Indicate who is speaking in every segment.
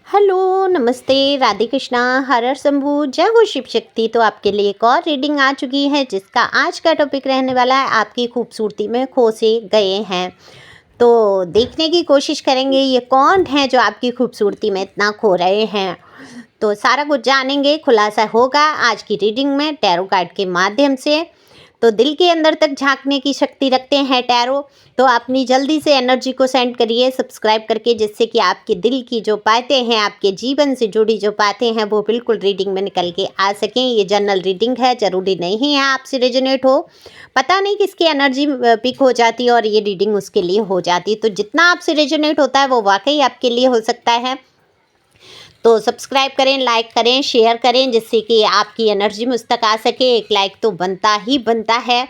Speaker 1: Hello, नमस्ते, राधे कृष्णा, हर हर शंभू, जय हो शिव शक्ति। तो आपके लिए एक और रीडिंग आ चुकी है जिसका आज का टॉपिक रहने वाला है आपकी खूबसूरती में खो से गए हैं। तो देखने की कोशिश करेंगे ये कौन है जो आपकी खूबसूरती में इतना खो रहे हैं। तो सारा कुछ जानेंगे, खुलासा होगा आज की रीडिंग में टैरो कार्ड के माध्यम से। तो दिल के अंदर तक झांकने की शक्ति रखते हैं टैरो। तो अपनी जल्दी से एनर्जी को सेंड करिए सब्सक्राइब करके, जिससे कि आपके दिल की जो बातें हैं, आपके जीवन से जुड़ी जो बातें हैं, वो बिल्कुल रीडिंग में निकल के आ सकें। ये जनरल रीडिंग है, ज़रूरी नहीं है आपसे रेजोनेट हो। पता नहीं किसकी एनर्जी पिक हो जाती है और ये रीडिंग उसके लिए हो जाती है। तो जितना आपसे रेजोनेट होता है वो वाकई आपके लिए हो सकता है। तो सब्सक्राइब करें, लाइक करें, शेयर करें, जिससे कि आपकी एनर्जी मुझ तक आ सके। एक लाइक तो बनता ही बनता है।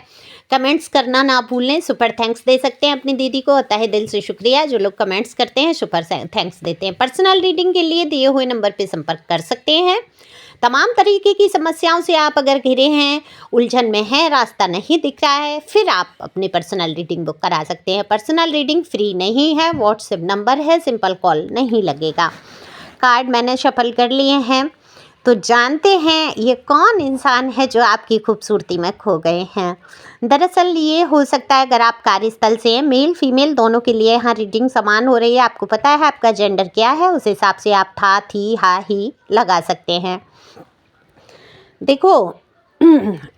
Speaker 1: कमेंट्स करना ना भूलें। सुपर थैंक्स दे सकते हैं अपनी दीदी को, होता है दिल से शुक्रिया। जो लोग कमेंट्स करते हैं सुपर थैंक्स देते हैं। पर्सनल रीडिंग के लिए दिए हुए नंबर पर संपर्क कर सकते हैं। तमाम तरीके की समस्याओं से आप अगर घिरे हैं, उलझन में हैं, रास्ता नहीं दिख रहा है, फिर आप अपनी पर्सनल रीडिंग बुक करा सकते हैं। पर्सनल रीडिंग फ्री नहीं है, व्हाट्सएप नंबर है, सिंपल कॉल नहीं लगेगा। कार्ड मैंने शफल कर लिए हैं। तो जानते हैं ये कौन इंसान है जो आपकी खूबसूरती में खो गए हैं। दरअसल ये हो सकता है अगर आप कार्यस्थल से हैं, मेल फीमेल दोनों के लिए यहाँ रीडिंग समान हो रही है। आपको पता है आपका जेंडर क्या है, उस हिसाब से आप था, थी, हा, ही लगा सकते हैं। देखो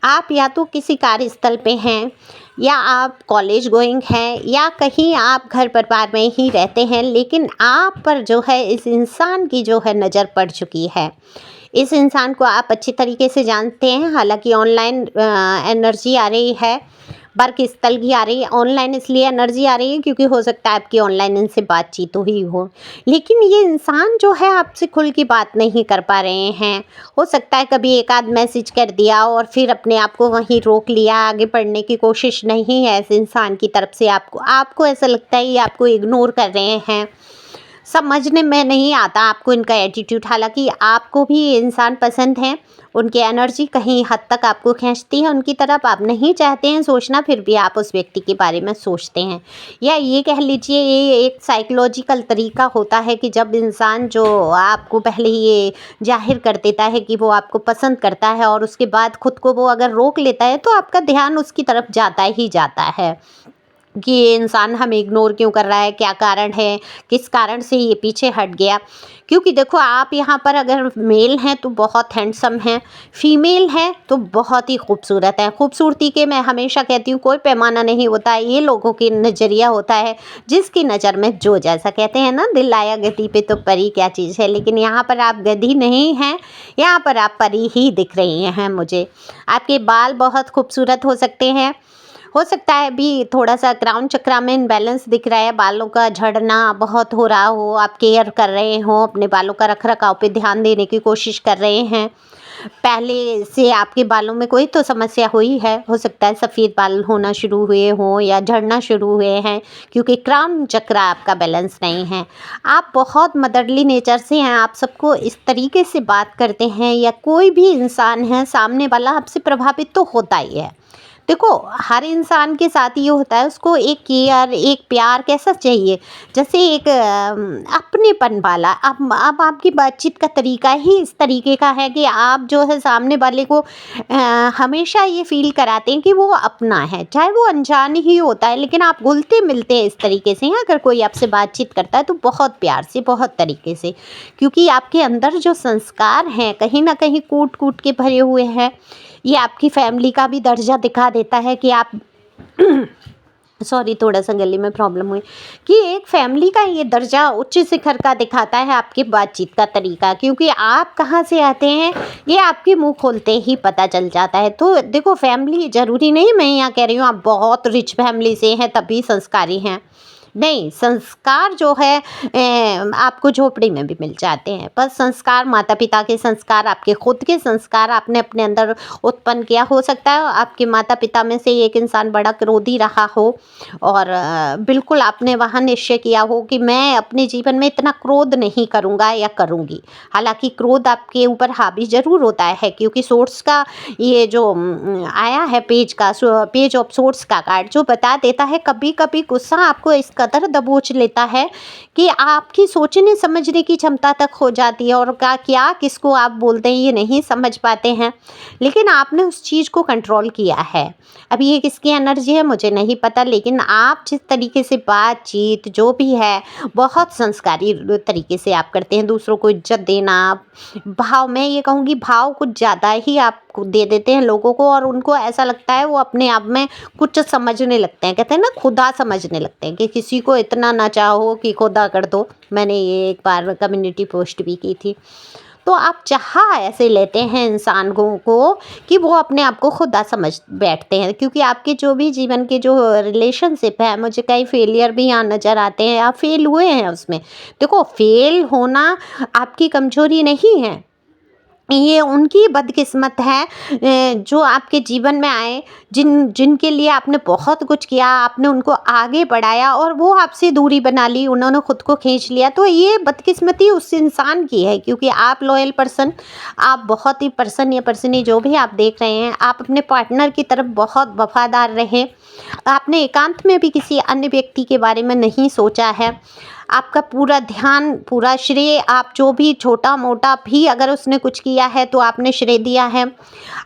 Speaker 1: आप या तो किसी कार्यस्थल पे हैं, या आप कॉलेज गोइंग हैं, या कहीं आप घर परिवार में ही रहते हैं, लेकिन आप पर जो है इस इंसान की जो है नज़र पड़ चुकी है। इस इंसान को आप अच्छी तरीके से जानते हैं। हालांकि ऑनलाइन एनर्जी आ रही है, वर्क स्थल की आ रही है। ऑनलाइन इसलिए एनर्जी आ रही है क्योंकि हो सकता है आपकी ऑनलाइन इनसे बातचीत हुई हो, लेकिन ये इंसान जो है आपसे खुल की बात नहीं कर पा रहे हैं। हो सकता है कभी एक आध मैसेज कर दिया और फिर अपने आप को वहीं रोक लिया, आगे बढ़ने की कोशिश नहीं है इस इंसान की तरफ से। आपको ऐसा लगता है ये आपको इग्नोर कर रहे हैं। समझने में नहीं आता आपको इनका एटीट्यूड। हालांकि आपको भी ये इंसान पसंद है, उनकी एनर्जी कहीं हद तक आपको खींचती है उनकी तरफ। आप नहीं चाहते हैं सोचना, फिर भी आप उस व्यक्ति के बारे में सोचते हैं। या ये कह लीजिए ये एक साइकोलॉजिकल तरीका होता है कि जब इंसान जो आपको पहले ही ये जाहिर कर देता है कि वो आपको पसंद करता है, और उसके बाद खुद को वो अगर रोक लेता है, तो आपका ध्यान उसकी तरफ जाता ही जाता है कि ये इंसान हमें इग्नोर क्यों कर रहा है, क्या कारण है, किस कारण से ये पीछे हट गया। क्योंकि देखो आप यहाँ पर अगर मेल हैं तो बहुत हैंडसम हैं, फीमेल हैं तो बहुत ही खूबसूरत है। खूबसूरती के मैं हमेशा कहती हूँ कोई पैमाना नहीं होता है, ये लोगों की नज़रिया होता है। जिसकी नज़र में जो जैसा, कहते हैं ना दिल आया गति पे तो परी क्या चीज़ है। लेकिन यहाँ पर आप गधी नहीं हैं, यहाँ पर आप परी ही दिख रही हैं मुझे। आपके बाल बहुत खूबसूरत हो सकते हैं। हो सकता है अभी थोड़ा सा क्राउन चक्रा में इनबैलेंस दिख रहा है, बालों का झड़ना बहुत हो रहा हो, आप केयर कर रहे हो, अपने बालों का रख रखाव पे ध्यान देने की कोशिश कर रहे हैं। पहले से आपके बालों में कोई तो समस्या हुई है, हो सकता है सफ़ेद बाल होना शुरू हुए हों या झड़ना शुरू हुए हैं, क्योंकि क्राउन चक्रा आपका बैलेंस नहीं है। आप बहुत मदरली नेचर से हैं, आप सबको इस तरीके से बात करते हैं, या कोई भी इंसान है सामने वाला आपसे प्रभावित तो होता ही है। देखो हर इंसान के साथ ये होता है, उसको एक केयर, एक प्यार कैसा चाहिए, जैसे एक अपनेपन वाला। अब आपकी बातचीत का तरीका ही इस तरीके का है कि आप जो है सामने वाले को हमेशा ये फील कराते हैं कि वो अपना है, चाहे वो अनजान ही होता है, लेकिन आप घुलते मिलते हैं इस तरीके से। अगर कोई आपसे बातचीत करता है तो बहुत प्यार से, बहुत तरीके से, क्योंकि आपके अंदर जो संस्कार हैं कहीं ना कहीं कूट कूट के भरे हुए हैं। ये आपकी फैमिली का भी दर्जा दिखा देता है कि आप सॉरी, थोड़ा सा गले में प्रॉब्लम हुई, कि एक फैमिली का ये दर्जा उच्च शिखर का दिखाता है आपकी बातचीत का तरीका। क्योंकि आप कहाँ से आते हैं ये आपके मुंह खोलते ही पता चल जाता है। तो देखो ज़रूरी नहीं मैं यहाँ कह रही हूँ आप बहुत रिच फैमिली से हैं तभी संस्कारी हैं, नहीं। संस्कार जो है आपको झोपड़ी में भी मिल जाते हैं, पर संस्कार माता पिता के संस्कार, आपके खुद के संस्कार आपने अपने अंदर उत्पन्न किया। हो सकता है आपके माता पिता में से एक इंसान बड़ा क्रोधी रहा हो, और बिल्कुल आपने वहाँ निश्चय किया हो कि मैं अपने जीवन में इतना क्रोध नहीं करूँगा या करूँगी। हालांकि क्रोध आपके ऊपर हावी ज़रूर होता है, क्योंकि सोर्स का ये जो आया है पेज ऑफ सोर्स का कार्ड, जो बता देता है कभी कभी गुस्सा आपको इस कदर दबोच लेता है कि आपकी सोचने समझने की क्षमता तक खो जाती है, और क्या किसको आप बोलते हैं ये नहीं समझ पाते हैं। लेकिन आपने उस चीज़ को कंट्रोल किया है। अब ये किसकी एनर्जी है मुझे नहीं पता, लेकिन आप जिस तरीके से बातचीत जो भी है बहुत संस्कारी तरीके से आप करते हैं। दूसरों को इज्जत देना, भाव, मैं ये कहूँगी भाव कुछ ज़्यादा ही आप दे देते हैं लोगों को, और उनको ऐसा लगता है वो अपने आप में कुछ समझने लगते हैं। कहते हैं ना, खुदा समझने लगते हैं कि किसी को इतना ना चाहो कि खुदा कर दो। मैंने ये एक बार कम्युनिटी पोस्ट भी की थी। तो आप चाह ऐसे लेते हैं इंसान को कि वो अपने आप को खुदा समझ बैठते हैं, क्योंकि आपके जो भी जीवन के जो रिलेशनशिप है, मुझे कई फेलियर भी यहाँ नज़र आते हैं। आप फेल हुए हैं उसमें। देखो, फेल होना आपकी कमजोरी नहीं है, ये उनकी बदकिस्मत है जो आपके जीवन में आए, जिनके लिए आपने बहुत कुछ किया, आपने उनको आगे बढ़ाया और वो आपसे दूरी बना ली, उन्होंने खुद को खींच लिया। तो ये बदकिस्मती उस इंसान की है, क्योंकि आप लॉयल पर्सन, आप बहुत ही पर्सन या पर्सनी जो भी आप देख रहे हैं, आप अपने पार्टनर की तरफ बहुत वफादार रहे। आपने एकांत में भी किसी अन्य व्यक्ति के बारे में नहीं सोचा है। आपका पूरा ध्यान, पूरा श्रेय, आप जो भी छोटा मोटा भी अगर उसने कुछ किया है तो आपने श्रेय दिया है।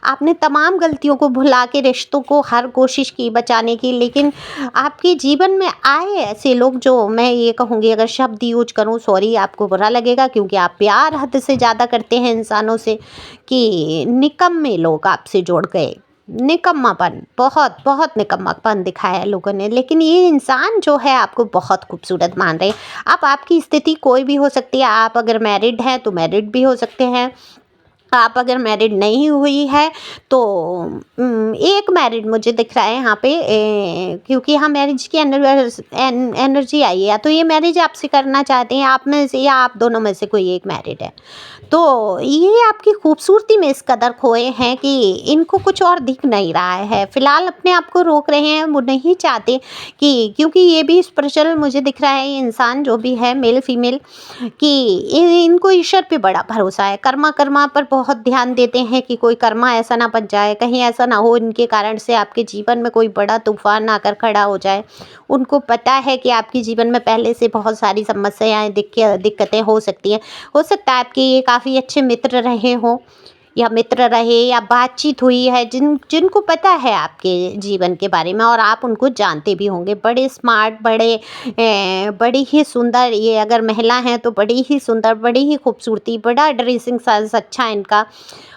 Speaker 1: आपने तमाम गलतियों को भुला के रिश्तों को हर कोशिश की बचाने की, लेकिन आपके जीवन में आए ऐसे लोग, जो मैं ये कहूँगी, अगर शब्द यूज करूँ, सॉरी आपको बुरा लगेगा क्योंकि आप प्यार हद से ज़्यादा करते हैं इंसानों से, कि निकम्मे लोग आपसे जुड़ गए। निकम्मापन, बहुत बहुत निकम्मापन दिखाया है लोगों ने। लेकिन ये इंसान जो है आपको बहुत खूबसूरत मान रहे हैं। आपकी स्थिति कोई भी हो सकती है। आप अगर मैरिड हैं तो मैरिड भी हो सकते हैं, आप अगर मैरिड नहीं हुई है तो एक मैरिड मुझे दिख रहा है यहाँ पे, क्योंकि यहाँ मैरिज की एनर्जी आई है। या तो ये मैरिज आपसे करना चाहते हैं आप में से, या आप दोनों में से कोई एक मैरिड है। तो ये आपकी खूबसूरती में इस कदर खोए हैं कि इनको कुछ और दिख नहीं रहा है। फिलहाल अपने आप को रोक रहे हैं, वो नहीं चाहते कि, क्योंकि ये भी स्पिरिचुअल मुझे दिख रहा है, ये इंसान जो भी है, मेल फीमेल, कि इनको ईश्वर पे बड़ा भरोसा है। कर्मा पर बहुत ध्यान देते हैं कि कोई कर्मा ऐसा ना बन जाए, कहीं ऐसा ना हो इनके कारण से आपके जीवन में कोई बड़ा तूफान आकर खड़ा हो जाए। उनको पता है कि आपके जीवन में पहले से बहुत सारी समस्याएं, दिक्कतें हो सकती हैं। हो सकता है आपके ये काफ़ी अच्छे मित्र रहे हों, या मित्र रहे, या बातचीत हुई है, जिनको पता है आपके जीवन के बारे में, और आप उनको जानते भी होंगे। बड़े स्मार्ट, बड़ी ही सुंदर, ये अगर महिला हैं तो बड़ी ही सुंदर, बड़ी ही खूबसूरती, बड़ा ड्रेसिंग सेंस अच्छा इनका।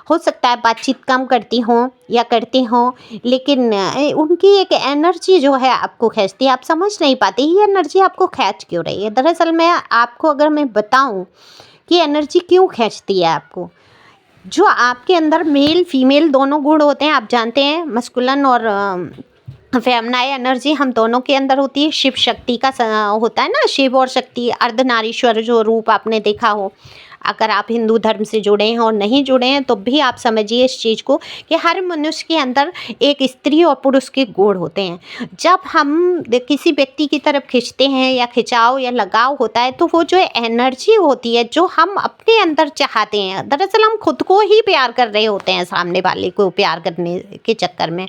Speaker 1: हो सकता है बातचीत कम करती हों या करती हों, लेकिन उनकी एक एनर्जी जो है आपको खींचती है। आप समझ नहीं पाते ये एनर्जी आपको खींच क्यों रही है। दरअसल मैं आपको अगर मैं बताऊं कि एनर्जी क्यों खींचती है आपको, जो आपके अंदर मेल फीमेल दोनों गुण होते हैं, आप जानते हैं, मस्कुलन और फेमनाइन एनर्जी हम दोनों के अंदर होती है। शिव शक्ति का होता है ना, शिव और शक्ति, अर्धनारीश्वर जो रूप आपने देखा हो। अगर आप हिंदू धर्म से जुड़े हैं और नहीं जुड़े हैं तो भी आप समझिए इस चीज़ को, कि हर मनुष्य के अंदर एक स्त्री और पुरुष के गुण होते हैं। जब हम किसी व्यक्ति की तरफ खींचते हैं या खिंचाव या लगाव होता है, तो वो जो एनर्जी होती है जो हम अपने अंदर चाहते हैं, दरअसल हम खुद को ही प्यार कर रहे होते हैं, सामने वाले को प्यार करने के चक्कर में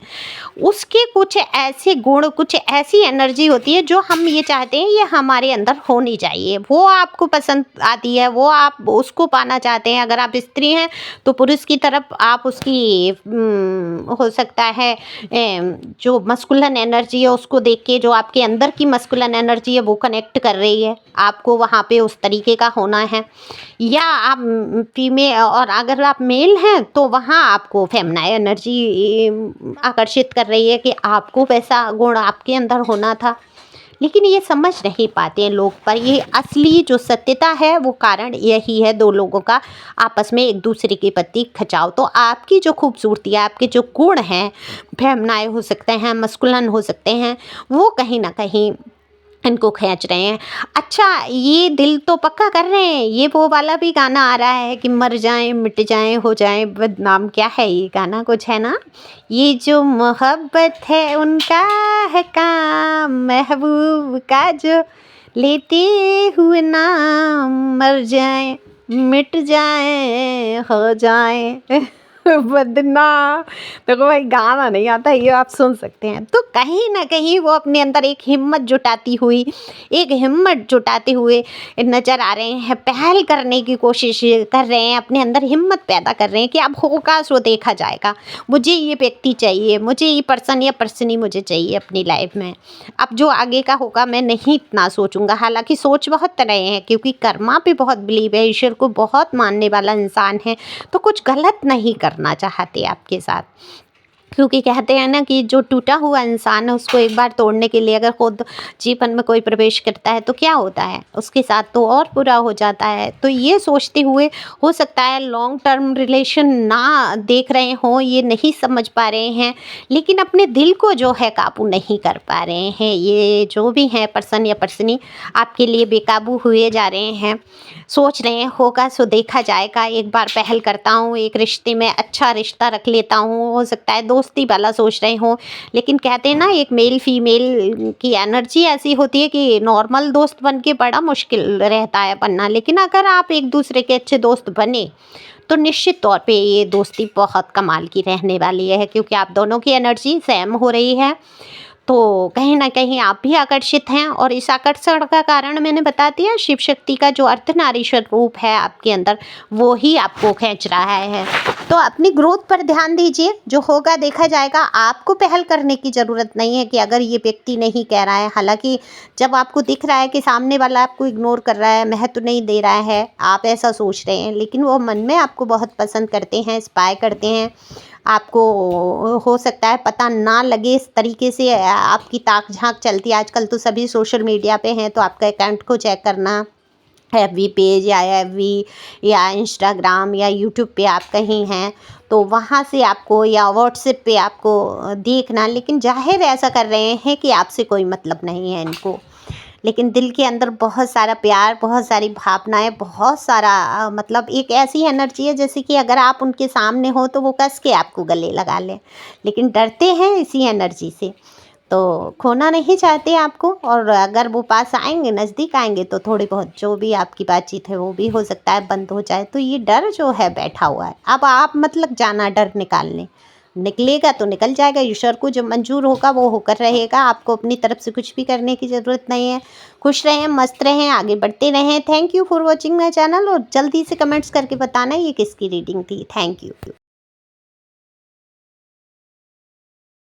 Speaker 1: उसके कुछ ऐसे गुण, कुछ ऐसी एनर्जी होती है जो हम ये चाहते हैं ये हमारे अंदर होनी चाहिए। वो आपको पसंद आती है, वो आप उसको पाना चाहते हैं। अगर आप स्त्री हैं तो पुरुष की तरफ आप उसकी हो सकता है जो मस्कुलिन एनर्जी है उसको देख के, जो आपके अंदर की मस्कुलिन एनर्जी है वो कनेक्ट कर रही है, आपको वहाँ पे उस तरीके का होना है। या आप फीमेल, और अगर आप मेल हैं तो वहाँ आपको फेमिनाइन एनर्जी आकर्षित कर रही है कि आपको वैसा गुण आपके अंदर होना था। लेकिन ये समझ नहीं पाते हैं लोग, पर ये असली जो सत्यता है वो कारण यही है, दो लोगों का आपस में एक दूसरे के प्रति खिंचाव। तो आपकी जो खूबसूरती है, आपके जो गुण हैं, फेमिनाइन हो सकते हैं, मस्कुलिन हो सकते हैं, वो कहीं ना कहीं इनको खींच रहे हैं। अच्छा, ये दिल तो पक्का कर रहे हैं। ये वो वाला भी गाना आ रहा है कि मर जाएं, मिट जाएं, हो जाएं बदनाम, क्या है ये गाना, कुछ है ना, ये जो मोहब्बत है उनका है काम, महबूब का जो लेते हुए नाम, मर जाएं, मिट जाएं, हो जाएं। बदना देखो भाई, गाना नहीं आता, ये आप सुन सकते हैं। तो कहीं न कहीं वो अपने अंदर एक हिम्मत जुटाते हुए नज़र आ रहे हैं, पहल करने की कोशिश कर रहे हैं, अपने अंदर हिम्मत पैदा कर रहे हैं कि अब होगा सो देखा जाएगा। मुझे ये व्यक्ति चाहिए, मुझे ये पर्सन या पर्सनी मुझे चाहिए अपनी लाइफ़ में। अब जो आगे का होगा मैं नहीं इतना सोचूँगा, हालाँकि सोच बहुत तरह हैं, क्योंकि कर्मा पे बहुत बिलीव है, ईश्वर को बहुत मानने वाला इंसान है, तो कुछ गलत नहीं करना चाहते आपके साथ। क्योंकि कहते हैं ना कि जो टूटा हुआ इंसान है उसको एक बार तोड़ने के लिए अगर खुद जीवन में कोई प्रवेश करता है तो क्या होता है, उसके साथ तो और बुरा हो जाता है। तो ये सोचते हुए हो सकता है लॉन्ग टर्म रिलेशन ना देख रहे हों, ये नहीं समझ पा रहे हैं, लेकिन अपने दिल को जो है काबू नहीं कर पा रहे हैं। ये जो भी हैं पर्सन या पर्सनी आपके लिए बेकाबू हुए जा रहे हैं, सोच रहे हैं होगा सो देखा जाएगा, एक बार पहल करता हूँ, एक रिश्ते में अच्छा रिश्ता रख लेता हूँ, हो सकता है दोस्ती वाला सोच रहे हों। लेकिन कहते हैं ना, एक मेल फीमेल की एनर्जी ऐसी होती है कि नॉर्मल दोस्त बन के बड़ा मुश्किल रहता है बनना, लेकिन अगर आप एक दूसरे के अच्छे दोस्त बने तो निश्चित तौर पे ये दोस्ती बहुत कमाल की रहने वाली है, क्योंकि आप दोनों की एनर्जी सेम हो रही है। तो कहीं न कहीं आप भी आकर्षित हैं, और इस आकर्षण का कारण मैंने बता दिया, शिव शक्ति का जो अर्धनारीश्वर रूप है आपके अंदर, वो ही आपको खींच रहा है। तो अपनी ग्रोथ पर ध्यान दीजिए, जो होगा देखा जाएगा। आपको पहल करने की ज़रूरत नहीं है कि अगर ये व्यक्ति नहीं कह रहा है, हालाँकि जब आपको दिख रहा है कि सामने वाला आपको इग्नोर कर रहा है, महत्व नहीं दे रहा है, आप ऐसा सोच रहे हैं, लेकिन वो मन में आपको बहुत पसंद करते हैं, स्पाई करते हैं। आपको हो सकता है पता ना लगे, इस तरीके से आपकी ताक झांक चलती है। आजकल तो सभी सोशल मीडिया पे हैं, तो आपका अकाउंट को चेक करना, एफबी पेज या एफबी या इंस्टाग्राम या यूट्यूब पे आप कहीं हैं तो वहाँ से आपको, या व्हाट्सएप पे आपको देखना, लेकिन ज़ाहिर ऐसा कर रहे हैं कि आपसे कोई मतलब नहीं है इनको, लेकिन दिल के अंदर बहुत सारा प्यार, बहुत सारी भावनाएँ, बहुत सारा मतलब एक ऐसी एनर्जी है जैसे कि अगर आप उनके सामने हो तो वो कस के आपको गले लगा लें, लेकिन डरते हैं इसी एनर्जी से। तो खोना नहीं चाहते आपको, और अगर वो पास आएँगे, नज़दीक आएँगे, तो थोड़ी बहुत जो भी आपकी बातचीत है वो भी हो सकता है बंद हो जाए। तो ये डर जो है बैठा हुआ है, अब आप मतलब जाना डर निकालने, निकलेगा तो निकल जाएगा, ईश्वर को जो मंजूर होगा वो होकर रहेगा। आपको अपनी तरफ से कुछ भी करने की ज़रूरत नहीं है। खुश रहें, मस्त रहें, आगे बढ़ते रहें। Thank you for watching my channel, और जल्दी से कमेंट्स करके बताना ये किसकी रीडिंग थी। Thank you.